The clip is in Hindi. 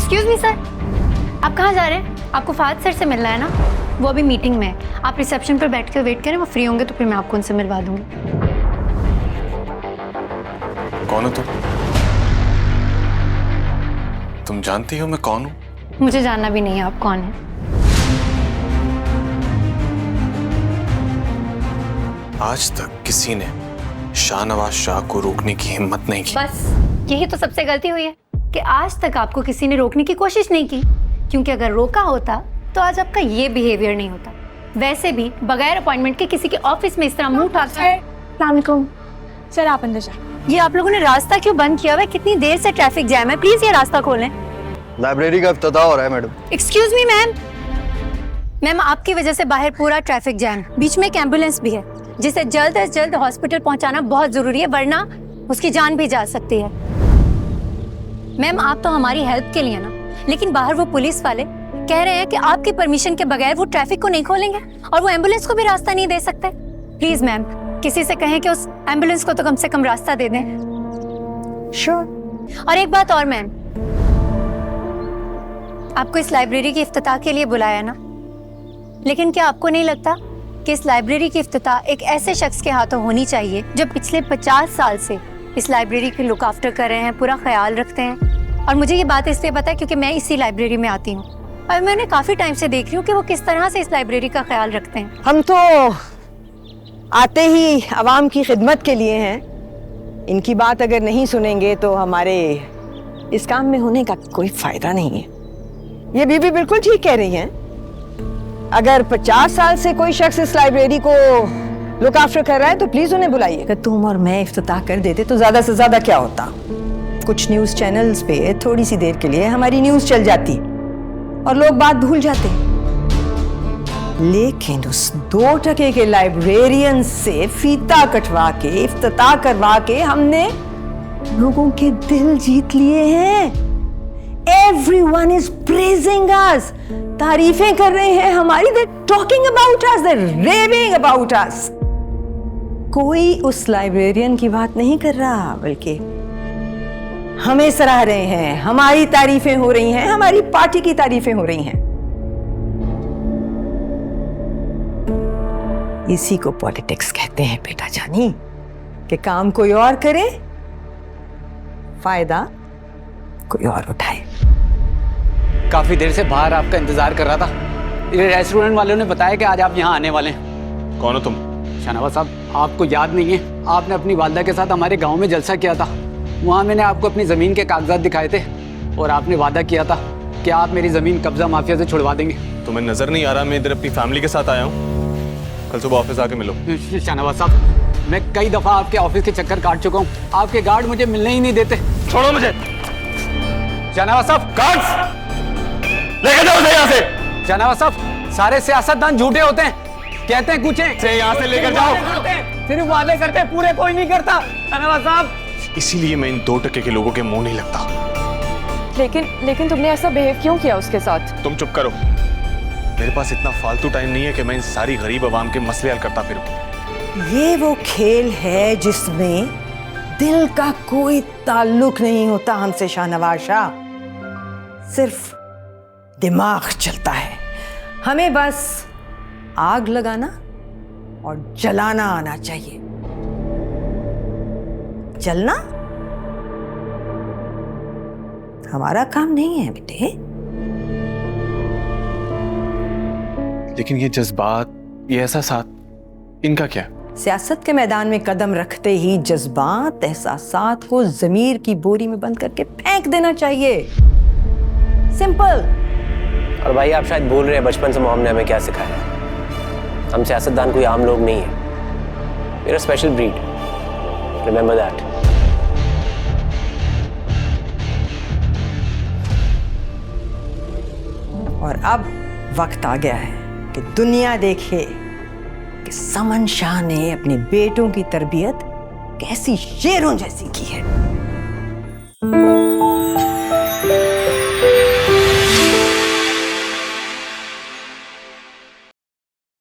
एक्सक्यूज मी सर, आप कहाँ जा रहे हैं? आपको फाद सर से मिलना है ना? वो अभी मीटिंग में है। आप रिसेप्शन पर बैठ कर वेट करें, वो फ्री होंगे तो फिर मैं आपको उनसे मिलवा दूंगी। कौन हो तुम जानती हो मैं कौन हूँ? मुझे जानना भी नहीं है आप कौन है। आज तक किसी ने शाहनवाज शाह को रोकने की हिम्मत नहीं की। बस यही तो सबसे गलती हुई है कि आज तक आपको किसी ने रोकने की कोशिश नहीं की, क्योंकि अगर रोका होता तो आज आपका ये बिहेवियर नहीं होता। वैसे भी बगैर अपॉइंटमेंट के किसी के ऑफिस में इस तरह मुंह उठाकर। सर आप अंदर जाए। ये आप लोगों ने रास्ता क्यों बंद किया हुआ है? कितनी देर से ट्रैफिक जैम है, प्लीज ये रास्ता खोलें। लाइब्रेरी का इफ्तिताह हो रहा है madam. Excuse me ma'am. Ma'am आपकी वजह से बाहर पूरा ट्रैफिक जैम, बीच में एक एम्बुलेंस भी है जिसे जल्द से जल्द हॉस्पिटल पहुंचाना बहुत जरूरी है, वरना उसकी जान भी जा सकती है। मैम आप तो हमारी हेल्प के लिए ना, लेकिन बाहर वो पुलिस वाले कह रहे हैं कि आपकी परमिशन के बगैर वो ट्रैफिक को नहीं खोलेंगे और वो एम्बुलेंस को भी रास्ता नहीं दे सकते। प्लीज मैम किसी से कहें कि उस एम्बुलेंस को तो कम से कम रास्ता दे दें। श्योर। और एक बात और मैम, आपको इस लाइब्रेरी की इफ्तिताह के लिए बुलाया ना, लेकिन क्या आपको नहीं लगता कि इस लाइब्रेरी की इफ्तिताह एक ऐसे शख्स के हाथों होनी चाहिए जो पिछले 50 साल से इस लाइब्रेरी की लुक आफ्टर कर रहे हैं, पूरा ख्याल रखते हैं। और मुझे ये बात इसलिए पता है क्योंकि मैं इसी लाइब्रेरी में आती हूँ और मैं उन्हें काफी टाइम से देख रही हूँ कि वो किस तरह से इस लाइब्रेरी का ख्याल रखते हैं। हम तो आते ही आवाम की खिदमत के लिए हैं। इनकी बात अगर नहीं सुनेंगे तो हमारे इस काम में होने का कोई फायदा नहीं है। ये बीबी बिल्कुल ठीक कह रही हैं। अगर 50 साल से कोई शख्स इस लाइब्रेरी को लुक आफ्टर कर रहा है तो प्लीज उन्हें बुलाइए। अगर तुम और मैं इफ्तिताह कर देते तो ज्यादा से ज्यादा क्या होता, कुछ न्यूज चैनल्स पे थोड़ी सी देर के लिए हमारी न्यूज चल जाती और लोग बात भूल जाते। लेकिन उस 2 टके के लाइब्रेरियन से फीता कटवा के इफ्तिताह करवा के हमने लोगों के दिल जीत लिए हैं। Everyone is praising us. तारीफें कर रहे हैं हमारी। They're talking about us. They're raving about us. कोई उस लाइब्रेरियन की बात नहीं कर रहा, बल्कि हमें सराह रहे हैं, हमारी तारीफें हो रही हैं, हमारी पार्टी की तारीफें हो रही हैं। इसी को पॉलिटिक्स कहते हैं बेटा जानी, कि काम कोई और करे, फायदा कोई और उठाए। काफी देर से बाहर आपका इंतजार कर रहा था। ये रेस्टोरेंट वालों ने बताया कि आज आप यहाँ आने वाले हैं। कौन हो तुम? शाहनवाज साहब, आपको याद नहीं है, आपने अपनी वालदा के साथ हमारे गांव में जलसा किया था। वहाँ मैंने आपको अपनी जमीन के कागजात दिखाए थे और आपने वादा किया था कि आप मेरी जमीन कब्जा माफिया से छुड़वा देंगे। तुम्हें नजर नहीं आ रहा मैं इधर अपनी फैमिली के साथ आया हूँ? कल सुबह ऑफिस आके मिलो। शाहनवाज साहब, मैं कई दफा आपके ऑफिस के चक्कर काट चुका हूँ, आपके गार्ड मुझे मिलने ही नहीं देते। छोड़ो मुझे। शाहनवाज साहब, गार्ड्स लेके जाओ इसे यहाँ से। शाहनवाज साहब, सारे सियासतदान झूठे होते हैं, कहते हैं कुछ है, यहाँ से लेकर जाओ। सिर्फ वादे करते हैं, पूरे कोई नहीं करता। शाहनवाज साहब, इसीलिए मैं इन 2 टके के लोगों के मुंह नहीं लगता। लेकिन तुमने ऐसा बिहेव क्यों किया उसके साथ? तुम चुप करो। मेरे पास इतना फालतू टाइम नहीं है कि मैं इन सारी गरीब आवाम के मसले हल करता फिरूं। ये वो खेल है जिसमें दिल का कोई ताल्लुक नहीं होता हमसे शाहनवाज शाह, सिर्फ दिमाग चलता है। हमें बस आग लगाना और जलाना आना चाहिए। जलना हमारा काम नहीं है बेटे। लेकिन ये जज्बात, ये एहसासात, इनका क्या? सियासत के मैदान में कदम रखते ही जज्बात, एहसासात को ज़मीर की बोरी में बंद करके फेंक देना चाहिए। सिंपल। और भाई आप शायद भूल रहे हैं बचपन से मोहम्मद ने हमें क्या सिखाया। हम सियासतदान कोई आम लोग नहीं है, we're a special breed. Remember that. और अब वक्त आ गया है कि दुनिया देखे कि समन शाह ने अपने बेटों की तरबियत कैसी शेरों जैसी की है।